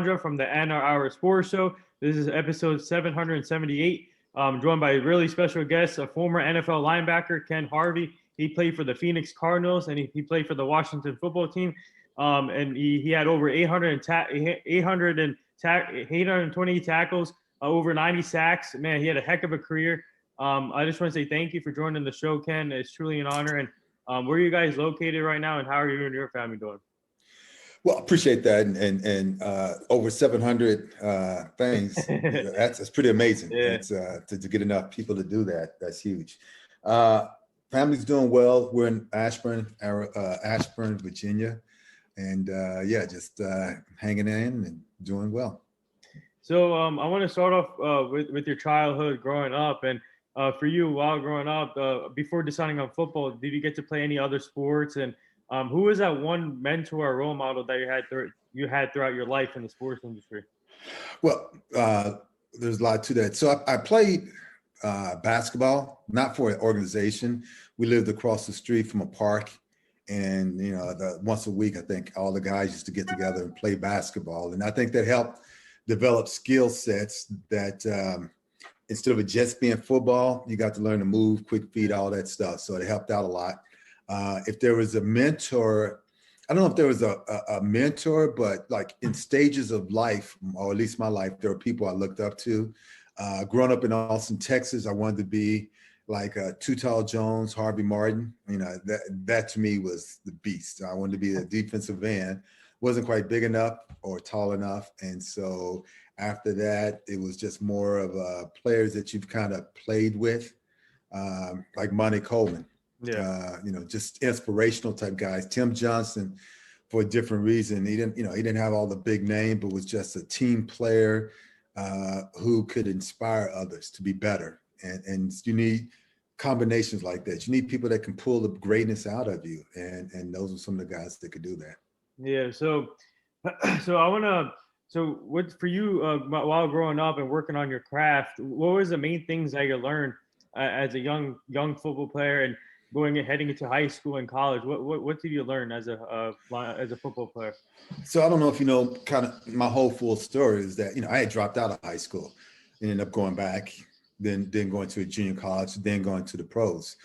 Alejandro from the NR Sports Show. This is episode 778. Joined by a really special guest, a former NFL linebacker, Ken Harvey. He played for the Phoenix Cardinals and he played for the Washington football team. And he had over 820 tackles, over 90 sacks. Man, he had a heck of a career. I just want to say thank you for joining the show, Ken. It's truly an honor. And where are you guys located right now, and how are you and your family doing? Well, appreciate that, and over 700 things. That's pretty amazing. Yeah. It's to get enough people to do that. That's huge. Family's doing well. We're in Ashburn, Virginia, and just hanging in and doing well. So I want to start off with your childhood growing up, and for you, while growing up, before deciding on football, did you get to play any other sports? And who was that one mentor or role model that you had throughout your life in the sports industry? Well, there's a lot to that. So I played basketball, not for an organization. We lived across the street from a park, and once a week, I think all the guys used to get together and play basketball, and I think that helped develop skill sets that instead of it just being football, you got to learn to move, quick feet, all that stuff. So it helped out a lot. If there was a mentor, I don't know if there was a mentor, but like in stages of life, or at least my life, there were people I looked up to. Growing up in Austin, Texas, I wanted to be like Too Tall Jones, Harvey Martin. That to me was the beast. I wanted to be a defensive end. Wasn't quite big enough or tall enough. And so after that, it was just more of players that you've kind of played with, like Monty Coleman. Yeah. Just inspirational type guys. Tim Johnson, for a different reason. He didn't have all the big name, but was just a team player who could inspire others to be better. And you need combinations like that. You need people that can pull the greatness out of you. And those are some of the guys that could do that. Yeah. So what for you while growing up and working on your craft, what was the main things that you learned as a young football player and heading into high school and college? What did you learn as a football player? So I don't know if you know kind of my whole full story is that, I had dropped out of high school and ended up going back, then going to a junior college, then going to the pros,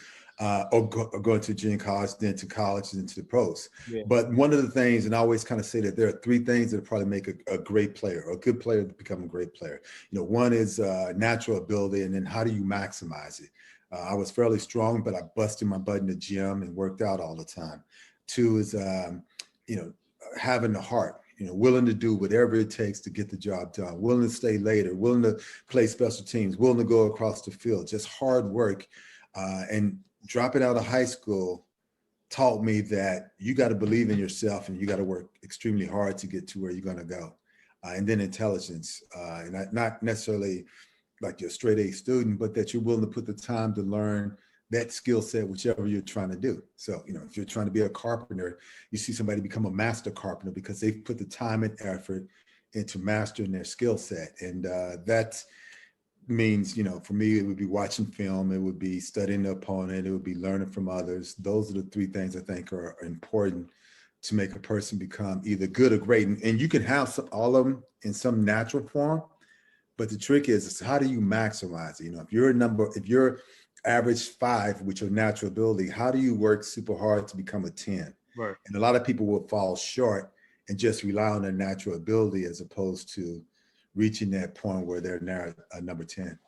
or going to junior college, then to college, then to the pros. Yeah. But one of the things, and I always kind of say that there are three things that probably make a great player or a good player to become a great player. One is natural ability, and then how do you maximize it? I was fairly strong, but I busted my butt in the gym and worked out all the time. Two is, having the heart, willing to do whatever it takes to get the job done, willing to stay later, willing to play special teams, willing to go across the field, just hard work. And dropping out of high school taught me that you got to believe in yourself and you got to work extremely hard to get to where you're going to go. And then intelligence, and not necessarily like you're a straight A student, but that you're willing to put the time to learn that skill set, whichever you're trying to do. So, if you're trying to be a carpenter, you see somebody become a master carpenter because they've put the time and effort into mastering their skill set. And that means, for me, it would be watching film, it would be studying the opponent, it would be learning from others. Those are the three things I think are important to make a person become either good or great. And you can have all of them in some natural form, but the trick is how do you maximize it? If you're average 5 with your natural ability, how do you work super hard to become a 10? Right. And a lot of people will fall short and just rely on their natural ability as opposed to reaching that point where they're now a number 10.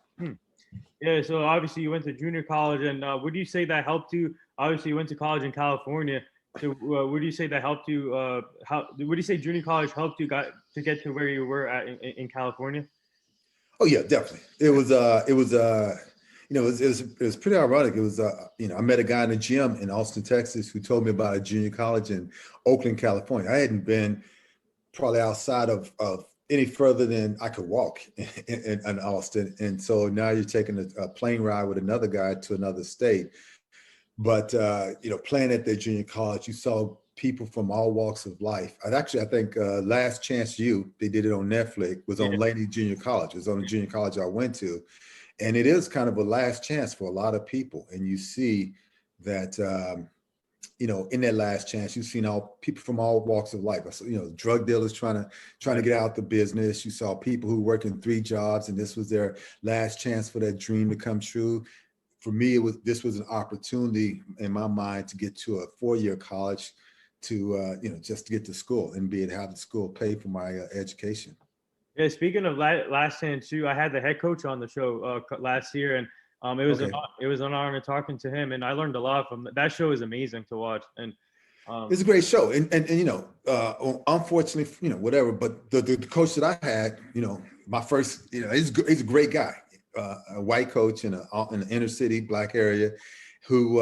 Yeah, so obviously you went to junior college, and would you say that helped you? Obviously you went to college in California. So would you say that helped you? Would you say junior college helped you to get to where you were at in California? Oh yeah, definitely. It was pretty ironic. It was, I met a guy in the gym in Austin, Texas, who told me about a junior college in Oakland, California. I hadn't been probably outside of any further than I could walk in Austin. And so now you're taking a plane ride with another guy to another state. But, playing at their junior college, you saw people from all walks of life. I think Last Chance U, they did it on Netflix, was on Laney Junior College. It was on the junior college I went to. And it is kind of a last chance for a lot of people. And you see that in that last chance, you've seen all people from all walks of life. So, drug dealers trying to get out the business. You saw people who work in 3 jobs, and this was their last chance for that dream to come true. For me, this was an opportunity in my mind to get to a 4-year college, to just to get to school and be able to have the school pay for my education. Yeah, speaking of last chance too, I had the head coach on the show last year, and it was Okay. it was an honor talking to him, and I learned a lot from that show. Is amazing to watch, and It's a great show, and unfortunately, whatever. But the coach that I had, my first, he's a great guy, a white coach in an inner city Black area, who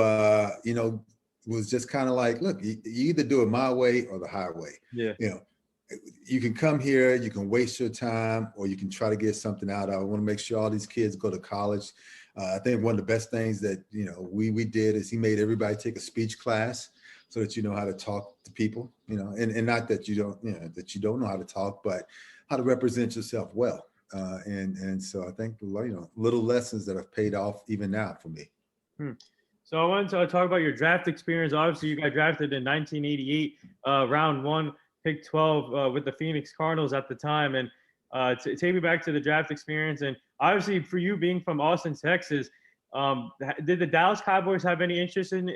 was just kind of like, look, you either do it my way or the highway. yeah, You can come here, you can waste your time, or you can try to get something out of it. I want to make sure all these kids go to college. I think one of the best things that we did is he made everybody take a speech class, so that you know how to talk to people, and not that you don't know how to talk, but how to represent yourself well. And so I think little lessons that have paid off even now for me. So I wanted to talk about your draft experience. Obviously, you got drafted in 1988, round 1, pick 12 with the Phoenix Cardinals at the time. And take me back to the draft experience. And obviously, for you being from Austin, Texas, did the Dallas Cowboys have any interest in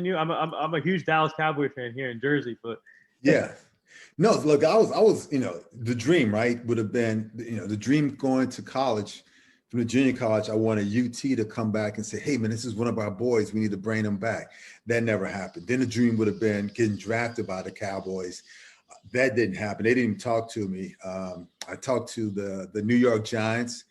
you? I'm a huge Dallas Cowboy fan here in Jersey, but yeah. No, look, I was, the dream, right, would have been, the dream going to college. From the junior college, I wanted UT to come back and say, hey, man, this is one of our boys. We need to bring them back. That never happened. Then the dream would have been getting drafted by the Cowboys. That didn't happen. They didn't even talk to me. I talked to the New York Giants.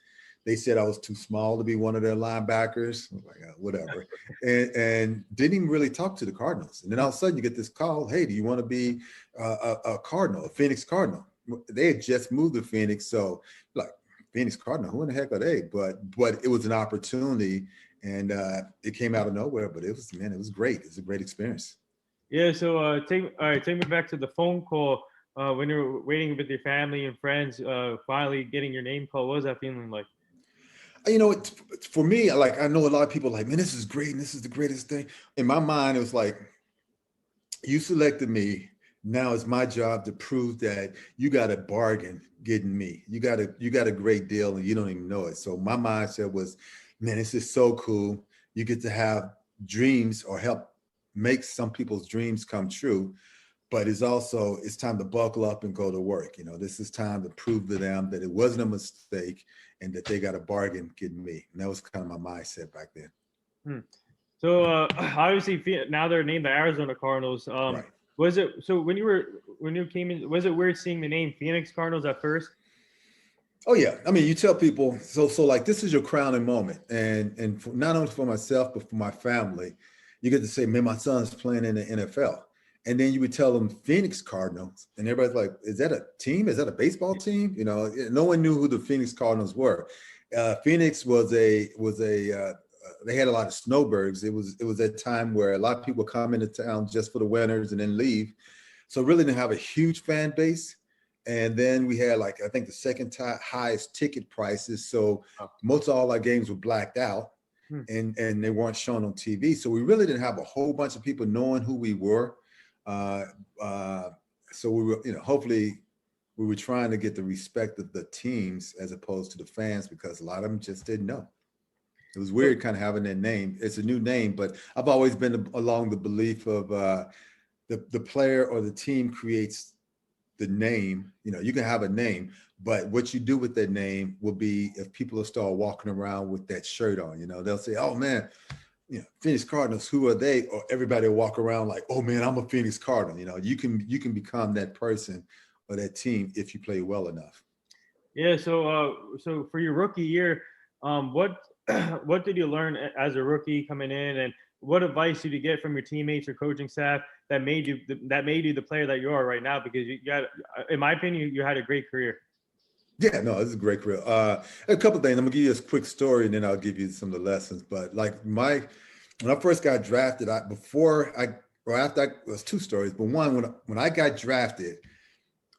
They said I was too small to be one of their linebackers. I was like, whatever. And didn't even really talk to the Cardinals. And then all of a sudden you get this call, hey, do you want to be a Cardinal, a Phoenix Cardinal? They had just moved to Phoenix. So like, Phoenix Cardinal, who in the heck are they? But it was an opportunity, and it came out of nowhere. But it was great. It was a great experience. yeah. So take me back to the phone call when you were waiting with your family and friends, finally getting your name called. What was that feeling like? For me, like, I know a lot of people are like, man, this is great, and this is the greatest thing. In my mind, it was like, you selected me. Now it's my job to prove that you got a bargain getting me. You got a great deal, and you don't even know it. So my mindset was, man, this is so cool. You get to have dreams or help make some people's dreams come true. But it's time to buckle up and go to work. This is time to prove to them that it wasn't a mistake and that they got a bargain getting me. And that was kind of my mindset back then. So obviously now they're named the Arizona Cardinals. Right. Was it so when you came in? Was it weird seeing the name Phoenix Cardinals at first? Oh yeah, I mean, you tell people so like this is your crowning moment, and not only for myself but for my family, you get to say, man, my son's playing in the NFL, and then you would tell them Phoenix Cardinals, and everybody's like, is that a team? Is that a baseball team? No one knew who the Phoenix Cardinals were. Phoenix was a they had a lot of snowbirds. It was a time where a lot of people come into town just for the winters and then leave. So really didn't have a huge fan base. And then we had, like, I think the second highest ticket prices. So most of all our games were blacked out and they weren't shown on TV. So we really didn't have a whole bunch of people knowing who we were. So we were, hopefully we were trying to get the respect of the teams as opposed to the fans, because a lot of them just didn't know. It was weird kind of having that name. It's a new name, but I've always been along the belief of the player or the team creates the name. You can have a name, but what you do with that name will be if people will start walking around with that shirt on. They'll say, oh man, Phoenix Cardinals, who are they? Or everybody will walk around like, oh man, I'm a Phoenix Cardinal. You can become that person or that team if you play well enough. Yeah. So for your rookie year, what did you learn as a rookie coming in, and what advice did you get from your teammates or coaching staff that made you the player that you are right now? Because you got, in my opinion, you had a great career. Yeah, no, this is a great career. A couple of things. I'm gonna give you a quick story, and then I'll give you some of the lessons. But like when I first got drafted, it was 2 stories. But one, when I got drafted,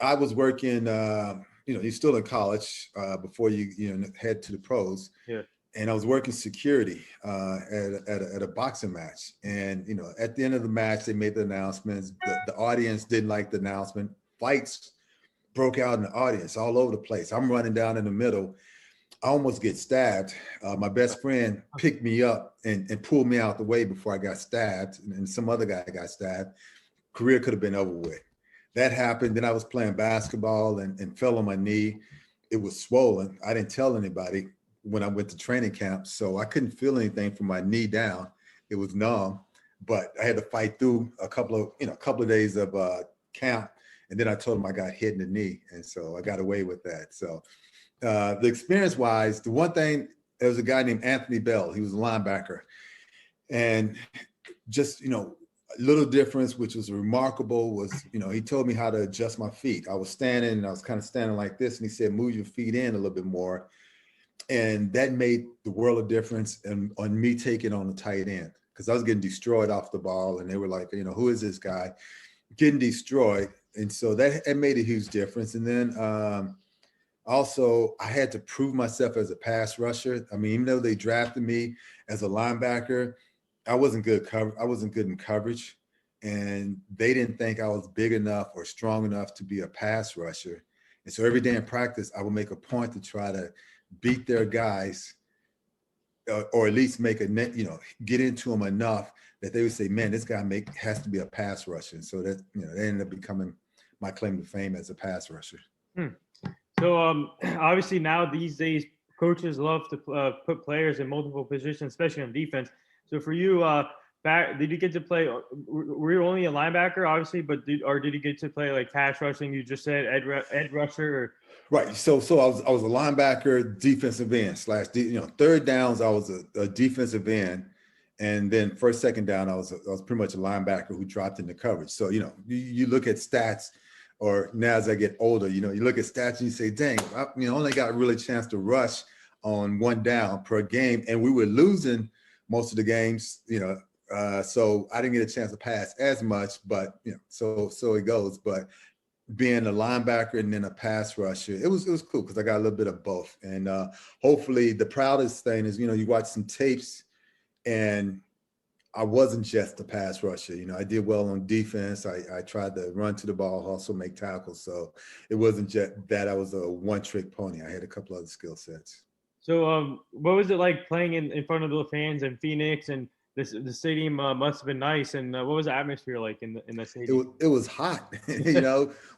I was working. You're still in college before you head to the pros. Yeah. and I was working security at a boxing match. And, at the end of the match, they made the announcements. The audience didn't like the announcement. Fights broke out in the audience all over the place. I'm running down in the middle. I almost get stabbed. My best friend picked me up and pulled me out the way before I got stabbed. And some other guy got stabbed. Career could have been over with. That happened. Then I was playing basketball and fell on my knee. It was swollen. I didn't tell anybody when I went to training camp, so I couldn't feel anything from my knee down. It was numb, but I had to fight through a couple of days of camp, and then I told him I got hit in the knee, and so I got away with that. So the experience-wise, the one thing, there was a guy named Anthony Bell. He was a linebacker, and just a little difference, which was remarkable, was he told me how to adjust my feet. I was standing, and I was kind of standing like this, and he said, "Move your feet in a little bit more." And that made the world of difference on me taking on the tight end, because I was getting destroyed off the ball, and they were like, who is this guy? Getting destroyed. And so that made a huge difference. And then also I had to prove myself as a pass rusher. I mean, even though they drafted me as a linebacker, I wasn't good in coverage, and they didn't think I was big enough or strong enough to be a pass rusher. And so every day in practice, I would make a point to try to beat their guys, or at least make get into them enough that they would say, "Man, this guy has to be a pass rusher." And so that they ended up becoming my claim to fame as a pass rusher. So obviously now these days, coaches love to put players in multiple positions, especially on defense. So for you, did you get to play? Were you only a linebacker, obviously, but did you get to play like pass rushing? You just said edge rusher. Or... Right. So I was a linebacker, defensive end / third downs. I was a defensive end, and then first, second down, I was pretty much a linebacker who dropped into coverage. So you look at stats, or now as I get older, you look at stats and you say, "Dang, I only got really a chance to rush on one down per game, and we were losing most of the games." So I didn't get a chance to pass as much, but so it goes. But being a linebacker and then a pass rusher, it was cool because I got a little bit of both. And hopefully the proudest thing is, you watch some tapes, and I wasn't just a pass rusher. I did well on defense. I tried to run to the ball, also make tackles. So it wasn't just that I was a one-trick pony. I had a couple other skill sets. So what was it like playing in front of the fans in Phoenix? And the stadium must have been nice. And what was the atmosphere like in the stadium? It was hot.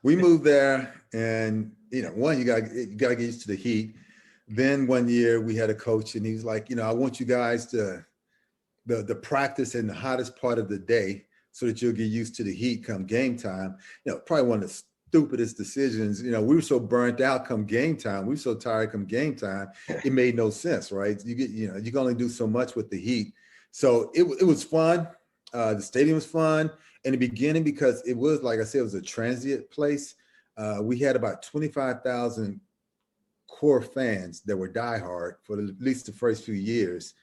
We moved there, and one, you gotta get used to the heat. Then one year we had a coach, and he was like, I want you guys to the practice in the hottest part of the day so that you'll get used to the heat come game time. Probably one of the stupidest decisions. We were so burnt out come game time. We were so tired come game time. It made no sense, right? You can only do so much with the heat. So it was fun. The stadium was fun in the beginning because it was, like I said, it was a transient place. We had about 25,000 core fans that were diehard for at least the first few years.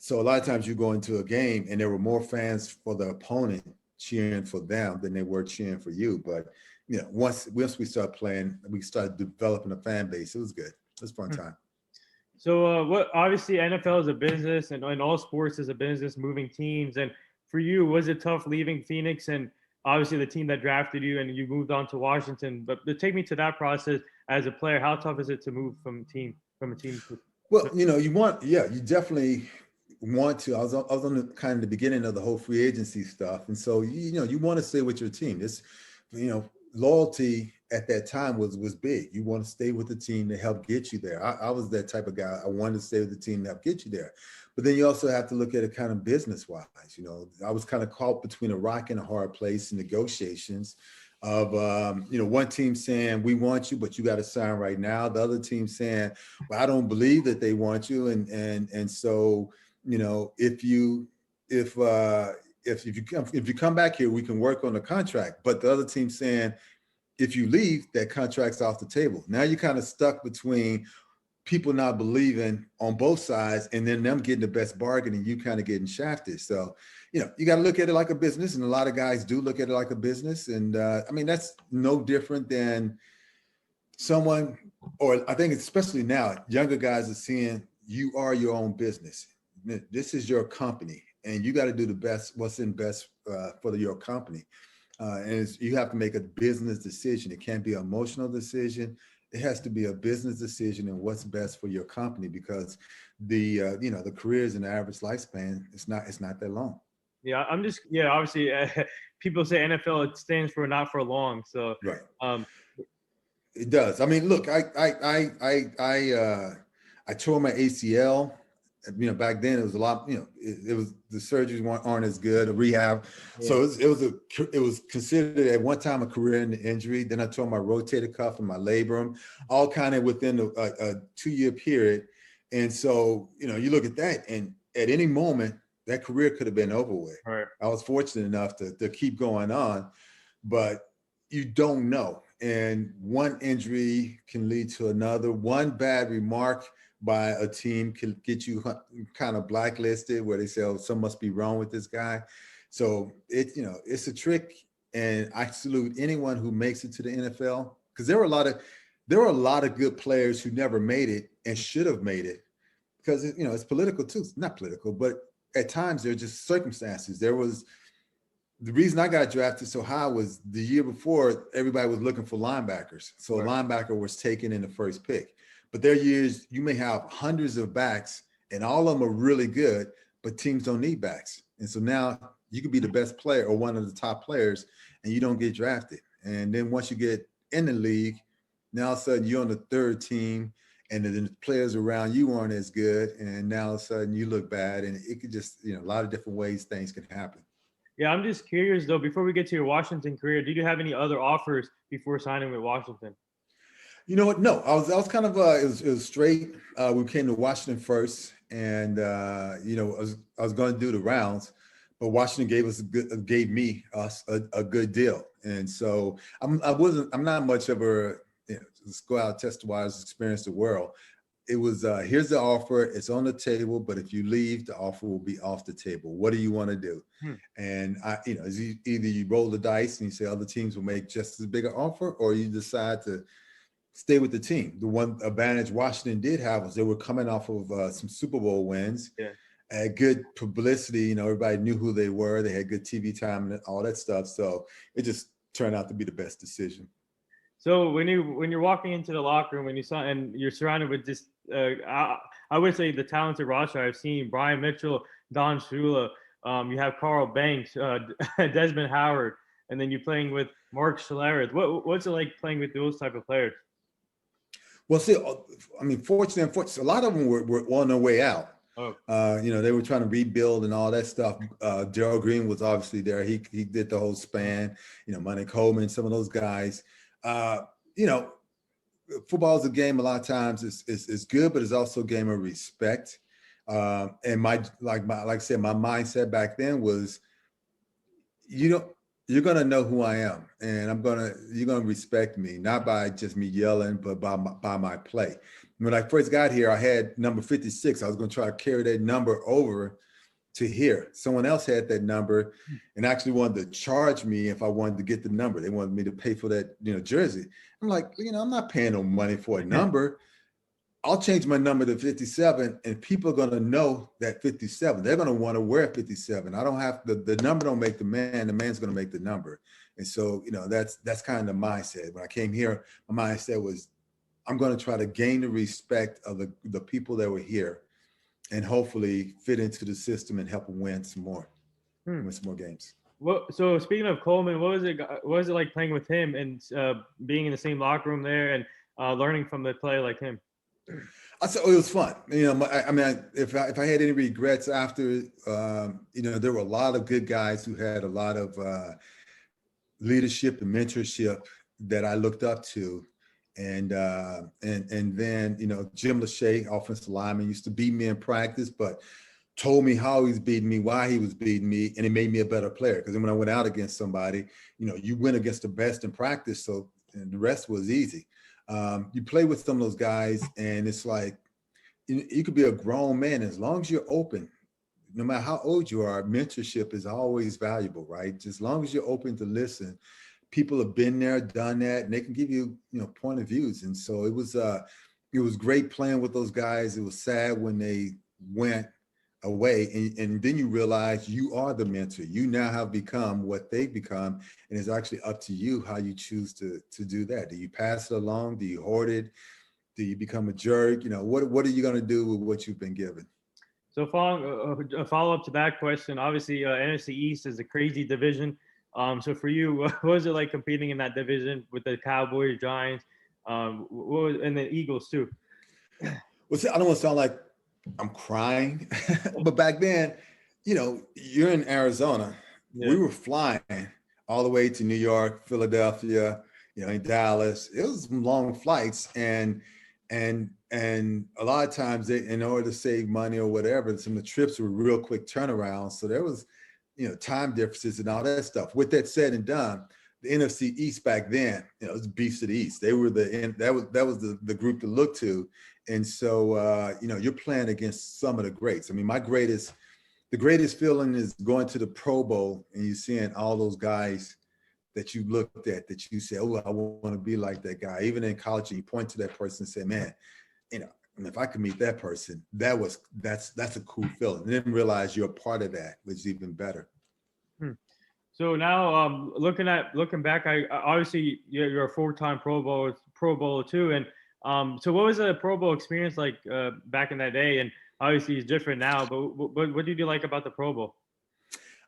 So a lot of times you go into a game and there were more fans for the opponent cheering for them than they were cheering for you. But once we started playing, we started developing a fan base. It was good. It was a fun time. So obviously NFL is a business, and all sports is a business, moving teams. And for you, was it tough leaving Phoenix and obviously the team that drafted you, and you moved on to Washington? But take me to that process as a player. How tough is it to move from a team to? Well, you definitely want to. I was on the kind of the beginning of the whole free agency stuff, and so you want to stay with your team. This, loyalty at that time was big. You want to stay with the team to help get you there. I was that type of guy. I wanted to stay with the team to help get you there. But then you also have to look at it kind of business-wise. I was kind of caught between a rock and a hard place in negotiations of, one team saying, "We want you, but you got to sign right now." The other team saying, "Well, I don't believe that they want you." And so, if you come back here, we can work on the contract. But the other team saying, if you leave, that contract's off the table. Now you're kind of stuck between people not believing on both sides, and then them getting the best bargain and you kind of getting shafted. So, you got to look at it like a business, and a lot of guys do look at it like a business. And that's no different than someone, or I think especially now, younger guys are seeing, you are your own business. This is your company, and you got to do the best, what's in best for your company. You have to make a business decision. It can't be an emotional decision. It has to be a business decision and what's best for your company, because the careers and the average lifespan, it's not that long. Yeah, obviously, people say NFL, it stands for not for long. So, Right. um, It does. I mean, look, I tore my ACL. Back then it was a lot. It was, the surgeries aren't as good, a rehab. yeah. So it was considered at one time a career-ending injury. Then I tore my rotator cuff and my labrum, all kind of within a 2-year period. And so you look at that, and at any moment that career could have been over with. Right. I was fortunate enough to keep going on, but you don't know. And one injury can lead to another. One bad remark by a team can get you kind of blacklisted, where they say, "Oh, something must be wrong with this guy." So it's a trick, and I salute anyone who makes it to the NFL, because there were a lot of good players who never made it and should have made it, because it's political too. It's not political, but at times there are just circumstances. The reason I got drafted so high was the year before, everybody was looking for linebackers. So a linebacker was taken in the first pick. But there are years you may have hundreds of backs and all of them are really good, but teams don't need backs. And so now you could be the best player or one of the top players and you don't get drafted. And then once you get in the league, now all of a sudden you're on the third team and the players around you aren't as good. And now all of a sudden you look bad, and it could just, a lot of different ways things can happen. Yeah, I'm just curious though, before we get to your Washington career, did you have any other offers before signing with Washington? You know what? No, I was kind of it was straight. We came to Washington first, and I was going to do the rounds, but Washington gave me a good deal, and so I'm not much of a just go out, test the waters, experience the world. It was here's the offer, it's on the table, but if you leave, the offer will be off the table. What do you want to do? And either you roll the dice and you say other teams will make just as big an offer, or you decide to stay with the team. The one advantage Washington did have was they were coming off of some Super Bowl wins, had good publicity. Everybody knew who they were. They had good TV time and all that stuff. So it just turned out to be the best decision. So when you're walking into the locker room, when you saw and you're surrounded with this, I would say the talented roster I've seen: Brian Mitchell, Don Shula, you have Carl Banks, Desmond Howard, and then you're playing with Mark Schlereth. What's it like playing with those type of players? Well, see, I mean, fortunately, a lot of them were on their way out. Oh. They were trying to rebuild and all that stuff. Gerald Green was obviously there. He did the whole span. Monty Coleman, some of those guys. Football is a game. A lot of times it's good, but it's also a game of respect. And like I said, my mindset back then was, you're gonna know who I am, and you're gonna respect me, not by just me yelling, but by my play. When I first got here, I had number 56. I was gonna try to carry that number over to here. Someone else had that number and actually wanted to charge me if I wanted to get the number. They wanted me to pay for that, jersey. I'm like, I'm not paying no money for a number. I'll change my number to 57 and people are going to know that 57. They're going to want to wear 57. I don't have the number don't make the man. The man's going to make the number. And so, that's kind of the mindset. When I came here, my mindset was, I'm going to try to gain the respect of the people that were here and hopefully fit into the system and help them win some more games. Well, so speaking of Coleman, what was it like playing with him and being in the same locker room there and learning from the player like him? I said, it was fun. If I had any regrets after, there were a lot of good guys who had a lot of leadership and mentorship that I looked up to. And then, Jim Lachey, offensive lineman, used to beat me in practice, but told me how he's beating me, why he was beating me, and it made me a better player. Because then when I went out against somebody, you win against the best in practice, and the rest was easy. You play with some of those guys, and it's like you could be a grown man as long as you're open. No matter how old you are, mentorship is always valuable, right? Just as long as you're open to listen. People have been there, done that, and they can give you, point of views. And so it was it was great playing with those guys. It was sad when they went away, and then you realize you are the mentor. You now have become what they've become, and it's actually up to you how you choose to do that. Do you pass it along? Do you hoard it? Do you become a jerk? What are you going to do with what you've been given? So following a follow up to that question, obviously NFC East is a crazy division. So for you, what was it like competing in that division with the Cowboys, Giants, and the Eagles too? Well, see, I don't want to sound like I'm crying, but back then, you're in Arizona. Yeah. We were flying all the way to New York, Philadelphia, in Dallas. It was long flights, and a lot of times in order to save money or whatever, some of the trips were real quick turnarounds. So there was, time differences and all that stuff. With that said and done, the NFC East back then, it was beasts of the East. They were that was the group to look to. And so, you're playing against some of the greats. I mean, the greatest feeling is going to the Pro Bowl and you seeing all those guys that you looked at, that you say, oh, I want to be like that guy. Even in college, and you point to that person and say, man, if I could meet that person, that's a cool feeling. And then realize you're a part of that, which is even better. So now, looking back, I obviously you're a 4-time Pro Bowler too, and so what was the Pro Bowl experience like back in that day? And obviously it's different now, but what did you like about the Pro Bowl?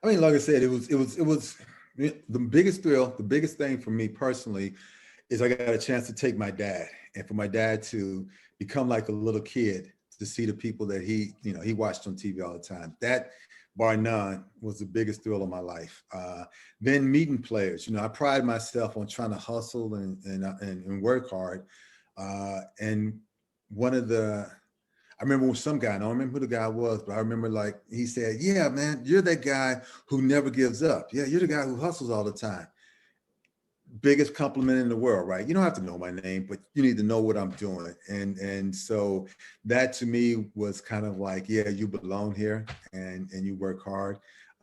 I mean, like I said, it was the biggest thrill. The biggest thing for me personally is I got a chance to take my dad, and for my dad to become like a little kid, to see the people that he watched on TV all the time. That, bar none, was the biggest thrill of my life. Then meeting players. I pride myself on trying to hustle and work hard. And I remember with some guy, I don't remember who the guy was, but I remember he said, yeah, man, you're that guy who never gives up. Yeah, you're the guy who hustles all the time. Biggest compliment in the world, right? You don't have to know my name, but you need to know what I'm doing. And so that to me was kind of like, yeah, you belong here and you work hard.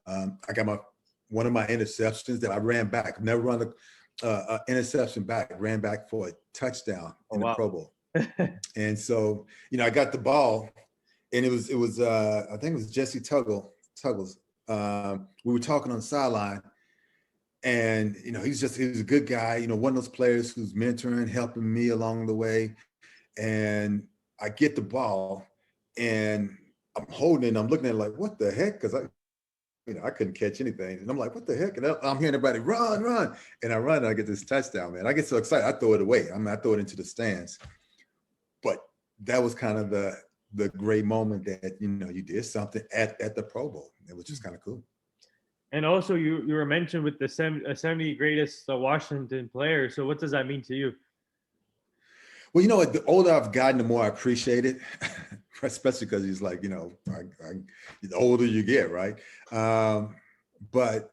I got one of my interceptions that I ran back. I've never run a interception back. I ran back for a touchdown in the Pro Bowl. And so, I got the ball, and it was I think it was Jesse Tuggles. We were talking on the sideline, and he was a good guy, one of those players who's mentoring, helping me along the way. And I get the ball, and I'm holding it, I'm looking at it like, what the heck? Because I couldn't catch anything. And I'm like, what the heck? And I'm hearing everybody run. And I run and I get this touchdown, man. I get so excited, I throw it away. I throw it into the stands. But that was kind of the great moment that, you did something at the Pro Bowl. It was just kind of cool. And also you were mentioned with the 70 greatest Washington players. So what does that mean to you? Well, the older I've gotten, the more I appreciate it, especially because he's like, the older you get, right? But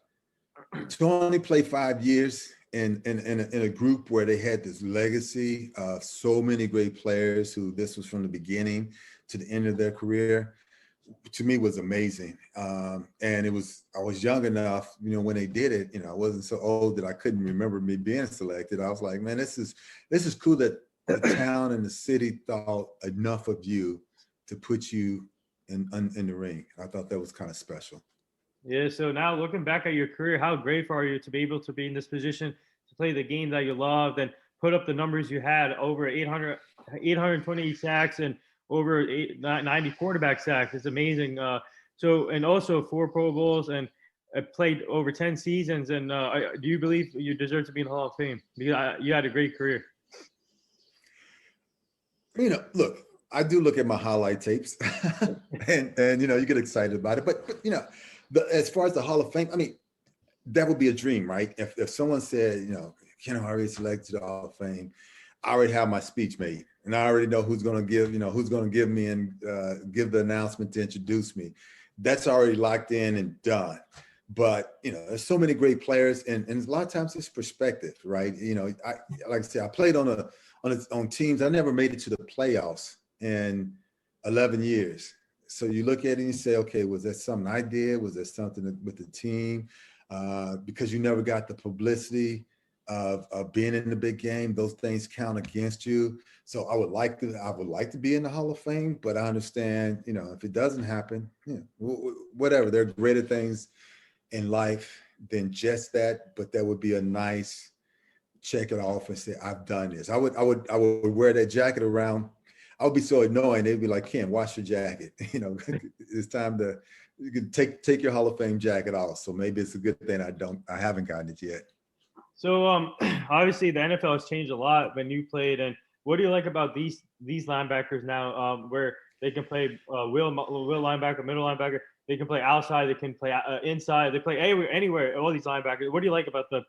to only play 5 years in a group where they had this legacy of so many great players who this was from the beginning to the end of their career, to me was amazing. And I was young enough, when they did it, I wasn't so old that I couldn't remember me being selected. I was like, man, this is cool that the town and the city thought enough of you to put you in the ring. I thought that was kind of special. Yeah. So now looking back at your career, how grateful are you to be able to be in this position, to play the game that you loved and put up the numbers you had, over 820 sacks and over 90 quarterback sacks? It's amazing. And also 4 Pro Bowls, and played over 10 seasons. And do you believe you deserve to be in the Hall of Fame? Because you had a great career. Look, I do look at my highlight tapes and you get excited about it. But as far as the Hall of Fame, that would be a dream, right? If someone said, Ken Harvey selected to the Hall of Fame, I already have my speech made, and I already know who's going to give me and give the announcement to introduce me. That's already locked in and done. But there's so many great players, and a lot of times it's perspective, right? Like I said, I played on teams. I never made it to the playoffs in 11 years. So you look at it and you say, okay, was that something I did? Was there something with the team? Because you never got the publicity of being in the big game. Those things count against you. So I would like to be in the Hall of Fame, but I understand, if it doesn't happen, whatever. There are greater things in life than just that, but that would be a nice check it off and say, I've done this. I would wear that jacket around. I would be so annoying. They'd be like, Ken, wash your jacket. It's time to, you can take your Hall of Fame jacket off. So maybe it's a good thing I haven't gotten it yet. So obviously the NFL has changed a lot when you played. And what do you like about these linebackers now, where they can play will linebacker, middle linebacker, they can play outside, they can play inside, they play anywhere. All these linebackers. What do you like about the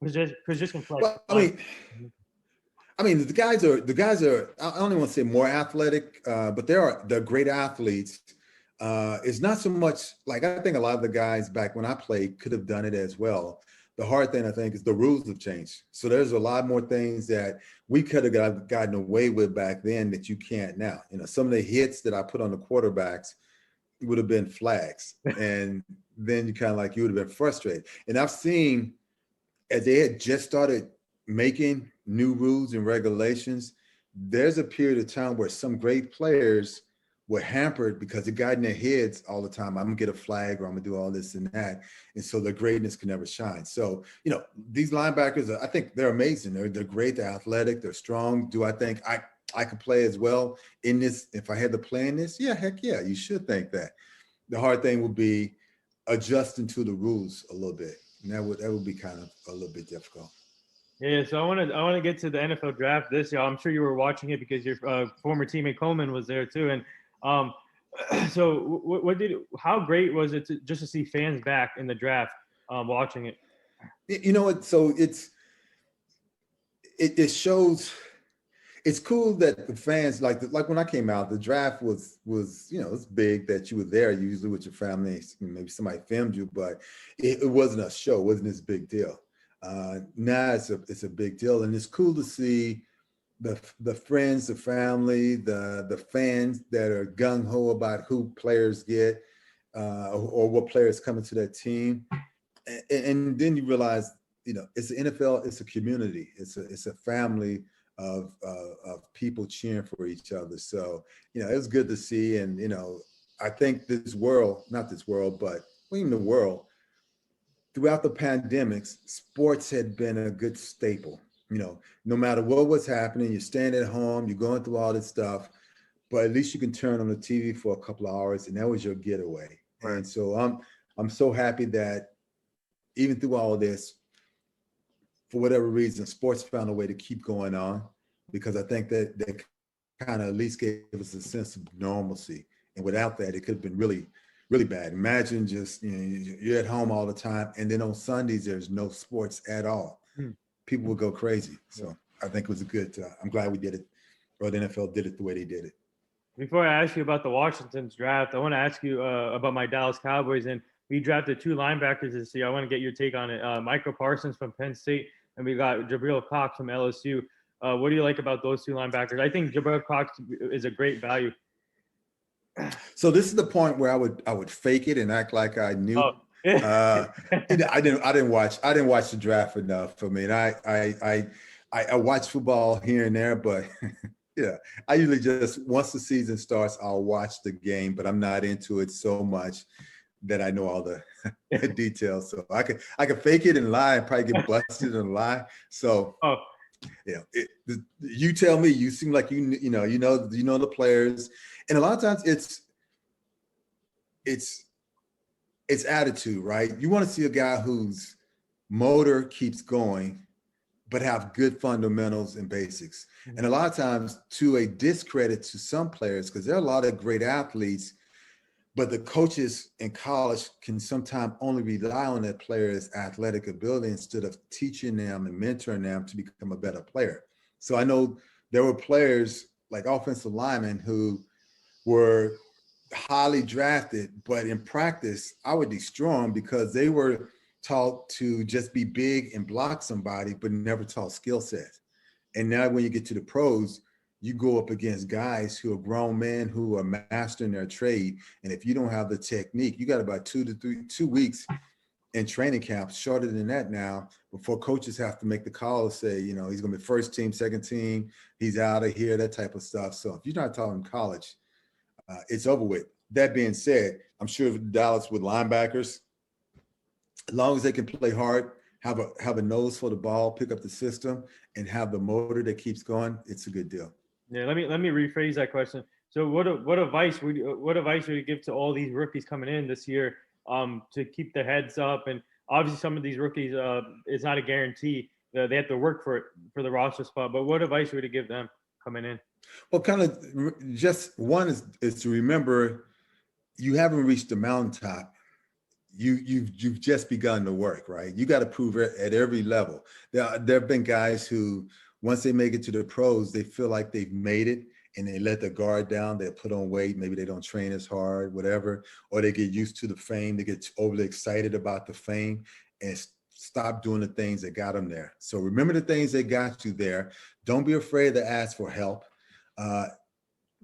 position play? Well, the guys are. I don't even want to say more athletic, but they're great athletes. It's not so much like, I think a lot of the guys back when I played could have done it as well. The hard thing, I think, is the rules have changed. So there's a lot more things that we could have gotten away with back then that you can't now. Some of the hits that I put on the quarterbacks would have been flags. And then you would have been frustrated. And I've seen, as they had just started making new rules and regulations, there's a period of time where some great players were hampered because it got in their heads all the time. I'm gonna get a flag, or I'm gonna do all this and that. And so their greatness can never shine. So, these linebackers, I think they're amazing. They're great, they're athletic, they're strong. Do I think I could play as well in this if I had to play in this? Yeah, heck yeah, you should think that. The hard thing would be adjusting to the rules a little bit. And that would be kind of a little bit difficult. Yeah, so I want to get to the NFL draft this year. I'm sure you were watching it because your former teammate Coleman was there too. And so how great was it just to see fans back in the draft watching it? So it shows. It's cool that the fans like when I came out, the draft was it's big that you were there usually with your family. Maybe somebody filmed you, but it wasn't a show. It wasn't this big deal. Now it's a big deal, and it's cool to see the friends, the family, the fans that are gung ho about who players get or what players come into that team, and then you realize it's the NFL, it's a community, it's a family of people cheering for each other. So it was good to see, and I think not this world, but even the world. Throughout the pandemics, sports had been a good staple. No matter what was happening, you're staying at home, you're going through all this stuff, but at least you can turn on the TV for a couple of hours, and that was your getaway. Right. And so I'm so happy that even through all of this, for whatever reason, sports found a way to keep going on, because I think that they kind of at least gave us a sense of normalcy. And without that, it could have been really, really bad. Imagine just, you're at home all the time, and then on Sundays, there's no sports at all. People would go crazy. So I think it was I'm glad we did it, or the NFL did it the way they did it. Before I ask you about the Washington's draft, I want to ask you about my Dallas Cowboys. And we drafted 2 linebackers this year. I want to get your take on it. Michael Parsons from Penn State, and we got Jabril Cox from LSU. What do you like about those 2 linebackers? I think Jabril Cox is a great value. So this is the point where I would fake it and act like I knew. Oh. I didn't watch the draft enough. I mean, I watch football here and there, but yeah, I usually just, once the season starts, I'll watch the game, but I'm not into it so much that I know all the details. So I could fake it and lie and probably get busted and lie. So you tell me. You seem like you know the players, and a lot of times it's attitude, right? You want to see a guy whose motor keeps going, but have good fundamentals and basics. Mm-hmm. And a lot of times, to a discredit to some players, because there are a lot of great athletes, but the coaches in college can sometimes only rely on that player's athletic ability instead of teaching them and mentoring them to become a better player. So I know there were players like offensive linemen who were highly drafted, but in practice, I would destroy them because they were taught to just be big and block somebody, but never taught skill sets. And now when you get to the pros, you go up against guys who are grown men who are mastering their trade. And if you don't have the technique, you got about 2 weeks in training camp, shorter than that now, before coaches have to make the call and say, you know, he's going to be first team, second team, he's out of here, that type of stuff. So if you're not talking college, it's over with. That being said, I'm sure Dallas with linebackers, as long as they can play hard, have a nose for the ball, pick up the system, and have the motor that keeps going, it's a good deal. Yeah, let me rephrase that question. So what advice would you give to all these rookies coming in this year to keep their heads up? And obviously some of these rookies it's not a guarantee. They have to work for it for the roster spot. But what advice would you give them coming in? Well, kind of just one is to remember you haven't reached the mountaintop. You've just begun to work, right? You got to prove it at every level. There have been guys who, once they make it to the pros, they feel like they've made it and they let their guard down. They put on weight. Maybe they don't train as hard, whatever, or they get used to the fame. They get overly excited about the fame and stop doing the things that got them there. So remember the things that got you there. Don't be afraid to ask for help.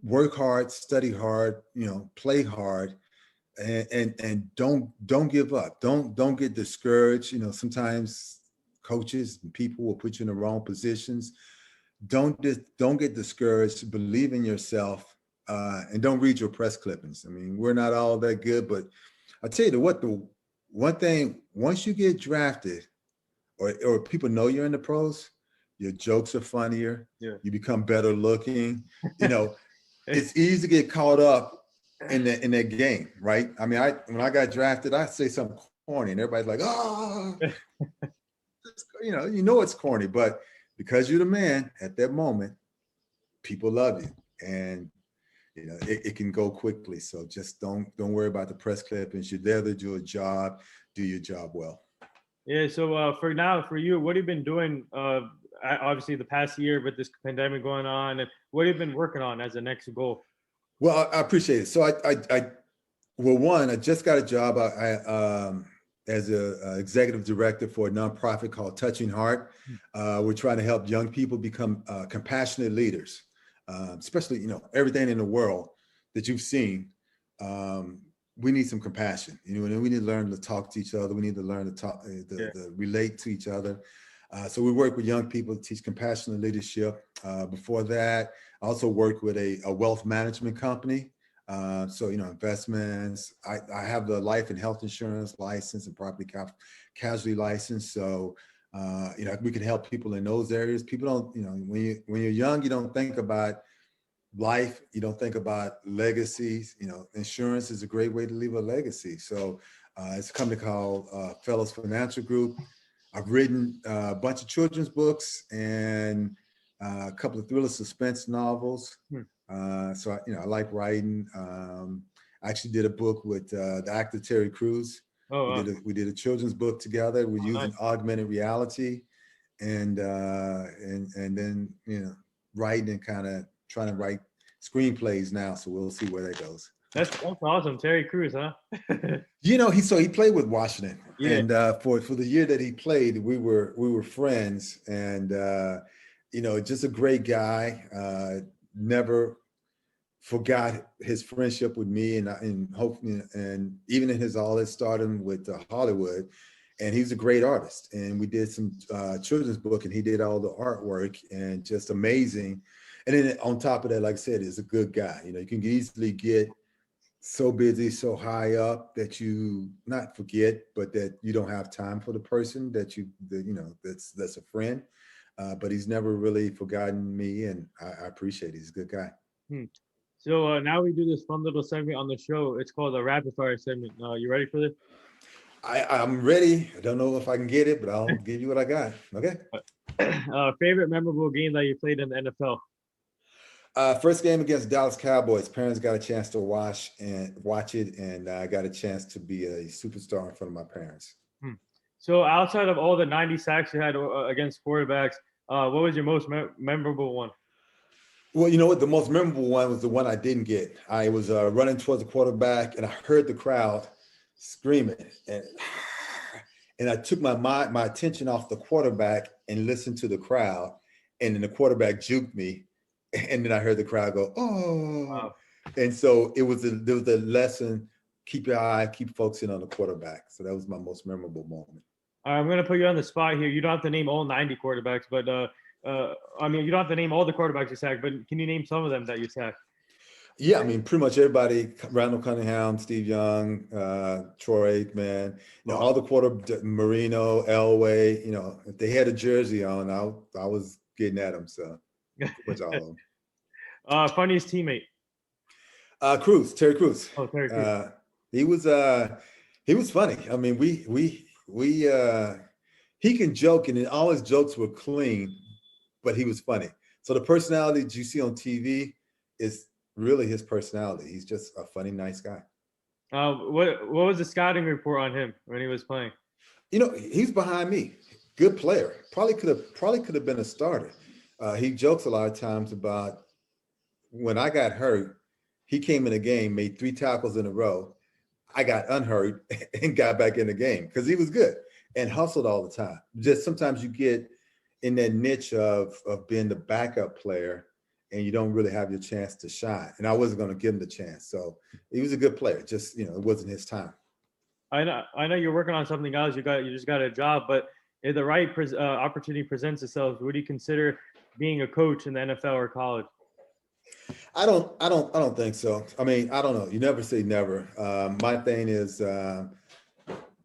Work hard, study hard, play hard. And don't give up. Don't get discouraged. Sometimes coaches and people will put you in the wrong positions. Don't get discouraged. Believe in yourself, and don't read your press clippings. I mean, we're not all that good, but I tell you what, the one thing, once you get drafted, or people know you're in the pros, your jokes are funnier. Yeah. You become better looking. It's easy to get caught up in that game, right? I mean, when I got drafted, I say something corny, and everybody's like, "Oh," it's corny, but because you're the man at that moment, people love you, and it can go quickly. So just don't worry about the press clippings. You're there to do a job, do your job well. Yeah. So for you, what have you been doing? Obviously, the past year with this pandemic going on, and what have you been working on as a next goal? Well, I appreciate it. So I just got a job as an executive director for a nonprofit called Touching Heart. We're trying to help young people become compassionate leaders, especially, everything in the world that you've seen. We need some compassion, and we need to learn to talk to each other. We need to learn to talk, to relate to each other. So we work with young people to teach compassionate leadership. Before that, I also worked with a wealth management company. So, investments. I have the life and health insurance license and property casualty license. So, we can help people in those areas. People don't, when you're young, you don't think about life. You don't think about legacies. Insurance is a great way to leave a legacy. So it's a company called Fellows Financial Group. I've written a bunch of children's books and a couple of thriller suspense novels. So I like writing. I actually did a book with the actor Terry Crews. Oh, wow. We did a children's book together. We're using augmented reality, and then writing and kind of trying to write screenplays now. So we'll see where that goes. That's awesome, Terry Crews, huh? He played with Washington, Yeah. and for the year that he played, we were friends, and just a great guy. Never forgot his friendship with me, and hopefully, and even in all his stardom with Hollywood, and he's a great artist. And we did some children's book, and he did all the artwork, and just amazing. And then on top of that, like I said, he's a good guy. You can easily get so busy, so high up that you not forget, but that you don't have time for the person that's a friend. But he's never really forgotten me, and I appreciate it. He's a good guy. So now we do this fun little segment on the show. It's called a rapid fire segment. You ready for this? I'm ready. I don't know if I can get it, but I'll give you what I got. Okay. Favorite memorable game that you played in the NFL? First game against Dallas Cowboys. Parents got a chance to watch it, and I got a chance to be a superstar in front of my parents. So outside of all the 90 sacks you had against quarterbacks, what was your most memorable one? Well, you know what? The most memorable one was the one I didn't get. I was running towards the quarterback, and I heard the crowd screaming, and I took my attention off the quarterback and listened to the crowd, and then the quarterback juked me. And then I heard the crowd go, "Oh!" Wow. And so there was a lesson keep your eye, keep focusing on the quarterback. So that was my most memorable moment. I'm going to put you on the spot here. You don't have to name all 90 quarterbacks, but I mean, you don't have to name all the quarterbacks you sacked, but can you name some of them that you sacked? Yeah, I mean, pretty much everybody, Randall Cunningham, Steve Young, Troy Aikman, all the Marino, Elway, if they had a jersey on, I was getting at them. So pretty much all of them. Funniest teammate? Terry Crews. Oh, Terry Crews. He was funny. I mean, he can joke, and all his jokes were clean, but he was funny. So the personality that you see on TV is really his personality. He's just a funny, nice guy. What was the scouting report on him when he was playing? He's behind me. Good player. Probably could have been a starter. He jokes a lot of times about when I got hurt, he came in a game, made 3 tackles in a row. I got unhurt and got back in the game because he was good and hustled all the time. Just sometimes you get in that niche of being the backup player and you don't really have your chance to shine. And I wasn't going to give him the chance. So he was a good player. Just, it wasn't his time. I know you're working on something else. You just got a job, but if the right opportunity presents itself, would you consider being a coach in the NFL or college? I don't think so. I mean, I don't know. You never say never. My thing is, I'm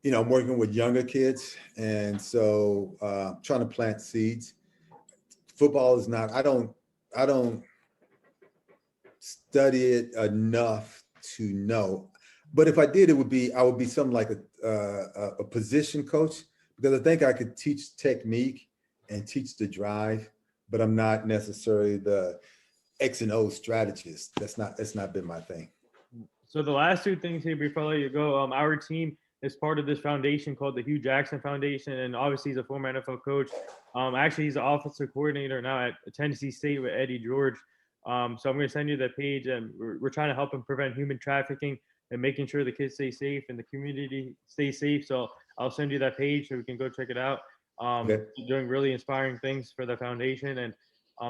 working with younger kids, and so trying to plant seeds. Football is not. I don't study it enough to know. But if I did, I would be something like a position coach, because I think I could teach technique and teach the drive, but I'm not necessarily the X and O strategist. That's not been my thing. So the last 2 things here before I let you go, our team is part of this foundation called the Hugh Jackson Foundation, and obviously he's a former NFL coach. Actually, he's an offensive coordinator now at Tennessee State with Eddie George. So I'm going to send you the page, and we're trying to help him prevent human trafficking and making sure the kids stay safe and the community stays safe. So I'll send you that page so we can go check it out. Okay. Doing really inspiring things for the foundation. And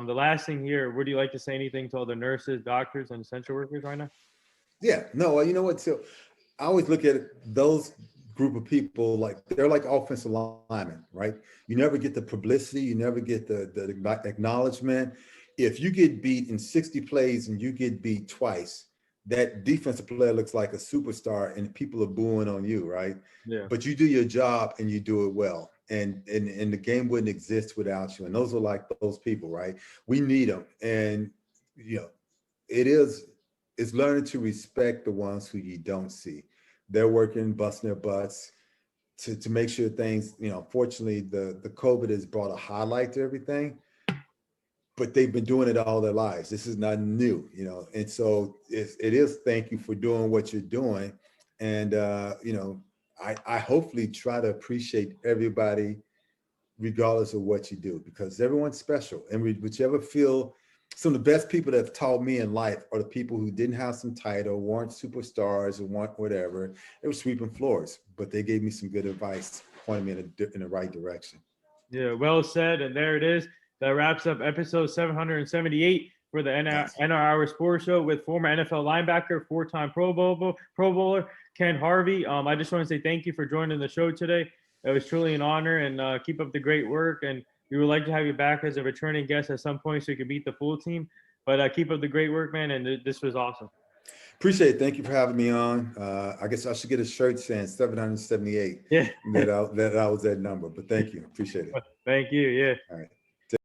the last thing here, would you like to say anything to all the nurses, doctors, and essential workers right now? Yeah, no, you know what? So I always look at those group of people like they're like offensive linemen, right? You never get the publicity, you never get the acknowledgement. If you get beat in 60 plays and you get beat twice, that defensive player looks like a superstar and people are booing on you, right? Yeah. But you do your job and you do it well. And the game wouldn't exist without you. And those are like those people, right? We need them. And, it's learning to respect the ones who you don't see. They're working, busting their butts to make sure things, fortunately, the COVID has brought a highlight to everything, but they've been doing it all their lives. This is not new, and so it is thank you for doing what you're doing. And, I hopefully try to appreciate everybody regardless of what you do, because everyone's special. And whichever feel, some of the best people that have taught me in life are the people who didn't have some title, weren't superstars, or weren't whatever. They were sweeping floors, but they gave me some good advice, pointed me in the right direction. Yeah, well said. And there it is. That wraps up episode 778 for the NR Sports Show with former NFL linebacker, 4-time Pro Bowler, Ken Harvey. I just want to say thank you for joining the show today. It was truly an honor, and keep up the great work. And we would like to have you back as a returning guest at some point so you can meet the full team. But keep up the great work, man. And this was awesome. Appreciate it. Thank you for having me on. I guess I should get a shirt saying 778. Yeah. that I was that number. But thank you. Appreciate it. Thank you. Yeah. All right.